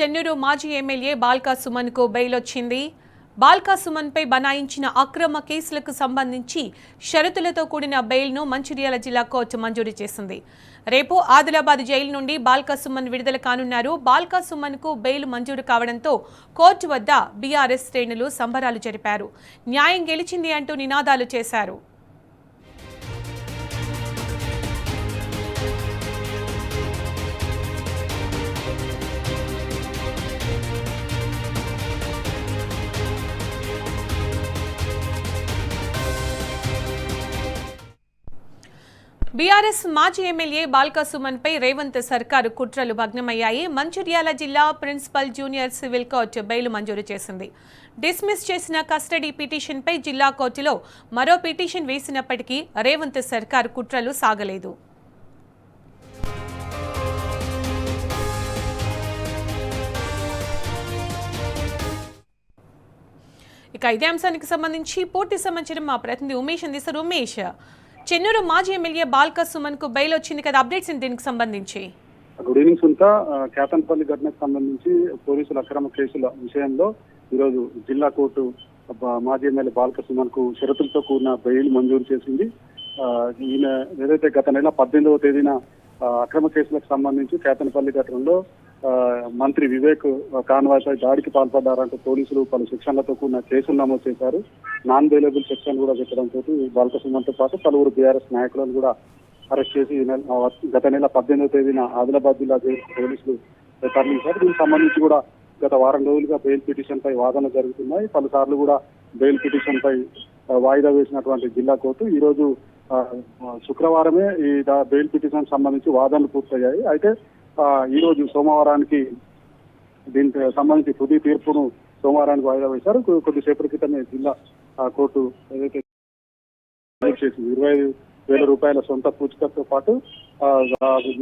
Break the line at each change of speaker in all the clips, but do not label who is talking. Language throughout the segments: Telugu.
చెన్నూరు మాజీ ఎమ్మెల్యే బాల్కా సుమన్కు బెయిల్ వచ్చింది. బాల్కా సుమన్పై బనాయించిన అక్రమ కేసులకు సంబంధించి షరతులతో కూడిన బెయిల్ను మంచిర్యాల జిల్లా కోర్టు మంజూరు చేసింది. రేపు ఆదిలాబాద్ జైలు నుండి బాల్కా సుమన్ విడుదల కానున్నారు. బాల్కా సుమన్కు బెయిల్ మంజూరు కావడంతో కోర్టు వద్ద బీఆర్ఎస్ శ్రేణులు సంబరాలు జరిపారు. న్యాయం గెలిచింది అంటూ నినాదాలు చేశారు. బీఆర్ఎస్ మాజీ ఎమ్మెల్యే బాల్కా సుమన్పై రేవంత్ సర్కారు కుట్రలు భగ్నమయ్యాయి. మంచిర్యాల జిల్లా principal junior civil court bail మంజూరు చేసింది. డిస్మిస్ చేసిన కస్టడీ పిటిషన్పై జిల్లా కోర్టులో మరో పిటిషన్ వేసినప్పటికీ రేవంత్ సర్కారు కుట్రలు సాగలేదు. ఇక ఇదే అంశానికి సంబంధించి పూర్తి సమాచారం మా ప్రతినిధి ఉమేష్ అందిస్తారు. ఉమేష్, చెన్నూరు మాజీ ఎమ్మెల్యే బాల్కా సుమన్ కు బెయిల్ వచ్చింది కదా, అప్డేట్స్ దీనికి సంబంధించి?
Good evening Sunitha. కేతన్పల్లి ఘటనకు సంబంధించి పోలీసుల అక్రమ కేసుల విషయంలో ఈరోజు జిల్లా కోర్టు మాజీ ఎమ్మెల్యే బాల్కా సుమన్ కు షరతులతో కూడిన బెయిల్ మంజూరు చేసింది. ఈయన ఏదైతే గత నెల 18వ తేదీన అక్రమ కేసులకు సంబంధించి కేతన్పల్లి ఘటనలో మంత్రి వివేక్ కాన్వాయ్పై దాడికి పాల్పడ్డారంటూ పోలీసులు పలు సెక్షన్లతో కూడిన కేసులు నమోదు చేశారు. నాన్ బెయిలబుల్ సెక్షన్ కూడా పెట్టడంతో బాల్కా సుమన్తో పాటు పలువురు బీఆర్ఎస్ నాయకులను కూడా అరెస్ట్ చేసి గత నెల 18వ తేదీన ఆదిలాబాద్ జిల్లా పోలీసులు తరలించారు. దీనికి సంబంధించి కూడా గత వారం రోజులుగా బెయిల్ పిటిషన్ పై వాదన జరుగుతున్నాయి. పలుసార్లు కూడా బెయిల్ పిటిషన్ పై వాయిదా వేసినటువంటి జిల్లా కోర్టు ఈ రోజు శుక్రవారమే ఈ బెయిల్ పిటిషన్ సంబంధించి వాదనలు పూర్తయ్యాయి. అయితే ఈ రోజు సోమవారానికి దీనికి సంబంధించి తుది తీర్పును సోమవారానికి వాయిదా వేశారు. కొద్దిసేపటి క్రితమే జిల్లా కోర్టు ఏదైతే చేసింది 25,000 రూపాయల సొంత పూచికతో పాటు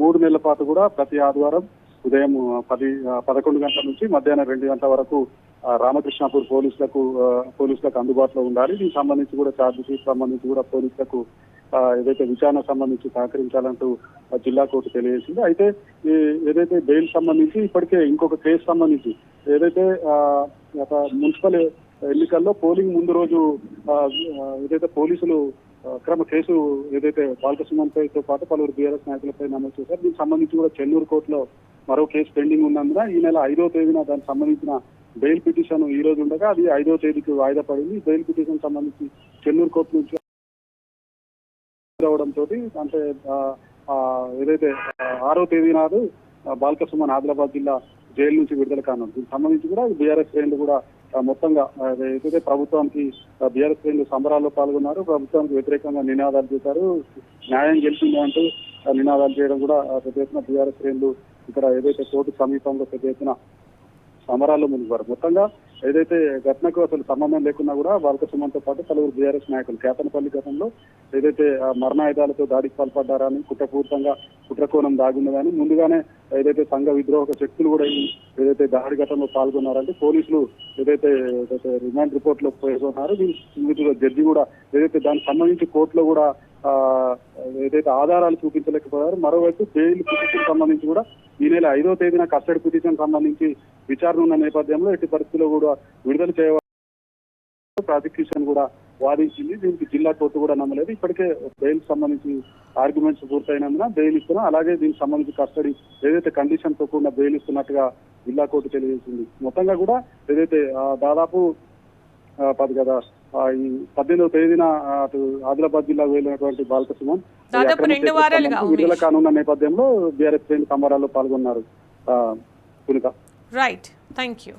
3 నెలల పాటు కూడా ప్రతి ఆదివారం ఉదయం 11 గంటల నుంచి మధ్యాహ్నం 2 గంటల వరకు రామకృష్ణాపూర్ పోలీసులకు అందుబాటులో ఉండాలి. దీనికి సంబంధించి కూడా ఛార్జ్ షీట్ సంబంధించి కూడా పోలీసులకు ఏదైతే విచారణ సంబంధించి సహకరించాలంటూ జిల్లా కోర్టు తెలియజేసింది. అయితే ఏదైతే బెయిల్ సంబంధించి ఇప్పటికే ఇంకొక కేసు సంబంధించి ఏదైతే మున్సిపల్ ఎన్నికల్లో పోలింగ్ ముందు రోజు ఏదైతే పోలీసులు అక్రమ కేసు ఏదైతే బాల్కా సుమన్తో పాటు పలువురు బీఆర్ఎస్ నాయకులపై నమోదు చేశారు. దీనికి సంబంధించి కూడా చెన్నూరు కోర్టులో మరో కేసు పెండింగ్ ఉన్నందున ఈ నెల 5వ తేదీన దానికి సంబంధించిన బెయిల్ పిటిషన్ ఈ రోజు ఉండగా అది 5వ తేదీకి వాయిదా పడింది. బెయిల్ పిటిషన్ సంబంధించి చెన్నూరు కోర్టు నుంచి రావడంతో అంటే ఏదైతే 6వ తేదీ నాడు బాల్కా సుమన్ ఆదిలాబాద్ జిల్లా జైలు నుంచి విడుదల కానున్నారు. దీనికి సంబంధించి కూడా బీఆర్ఎస్ శ్రేణులు కూడా మొత్తంగా ఏదైతే ప్రభుత్వానికి బీఆర్ఎస్ శ్రేణులు సంబరాల్లో పాల్గొన్నారు. ప్రభుత్వానికి వ్యతిరేకంగా నినాదాలు చేశారు. న్యాయం గెలిచింది అంటూ నినాదాలు చేయడం కూడా పెద్ద ఎత్తున బీఆర్ఎస్ శ్రేణులు ఇక్కడ ఏదైతే కోర్టు సమీపంలో పెద్ద ఎత్తున సమరాల్లో ముందుకు మొత్తంగా ఏదైతే ఘటనకు అసలు సంబంధం లేకున్నా కూడా బాల్కా సుమన్తో పాటు పలువురు బీఆర్ఎస్ నాయకులు కేతన్పల్లి ఘటనలో ఏదైతే మరణాయుధాలతో దాడికి పాల్పడ్డారని కుట్రపూరితంగా కుట్రకోణం దాగున్నదని ముందుగానే ఏదైతే సంఘ విద్రోహక శక్తులు కూడా ఏదైతే దాడి ఘటనలో పాల్గొన్నారంటే పోలీసులు ఏదైతే రిమాండ్ రిపోర్ట్ లో పేర్కొన్నారు. వీటిలో జడ్జి కూడా ఏదైతే దానికి సంబంధించి కోర్టులో కూడా ఏదైతే ఆధారాలు చూపించలేకపోయారు. మరోవైపు బెయిల్ పిటిషన్ సంబంధించి కూడా ఈ నెల 5వ తేదీన కస్టడీ పిటిషన్ సంబంధించి విచారణ ఉన్న నేపథ్యంలో ఎట్టి పరిస్థితుల్లో కూడా విడుదల చేయవచ్చు ప్రాసిక్యూషన్ కూడా వాదించింది. దీనికి జిల్లా కోర్టు కూడా నమ్మలేదు. ఇప్పటికే బెయిల్ సంబంధించి ఆర్గ్యుమెంట్స్ పూర్తయినందున బెయిల్ ఇస్తున్నా, అలాగే దీనికి సంబంధించి కస్టడీ ఏదైతే కండిషన్ తో కూడిన బెయిల్ ఇస్తున్నట్టుగా జిల్లా కోర్టు తెలియజేసింది. మొత్తంగా కూడా ఏదైతే దాదాపు ఈ 18వ తేదీన అటు ఆదిలాబాద్ జిల్లాకు వెళ్ళినటువంటి బాల్కా సుమన్ విడుదల కానున్న నేపథ్యంలో బీఆర్ఎస్ సంబరాల్లో పాల్గొన్నారు.
Right, thank you.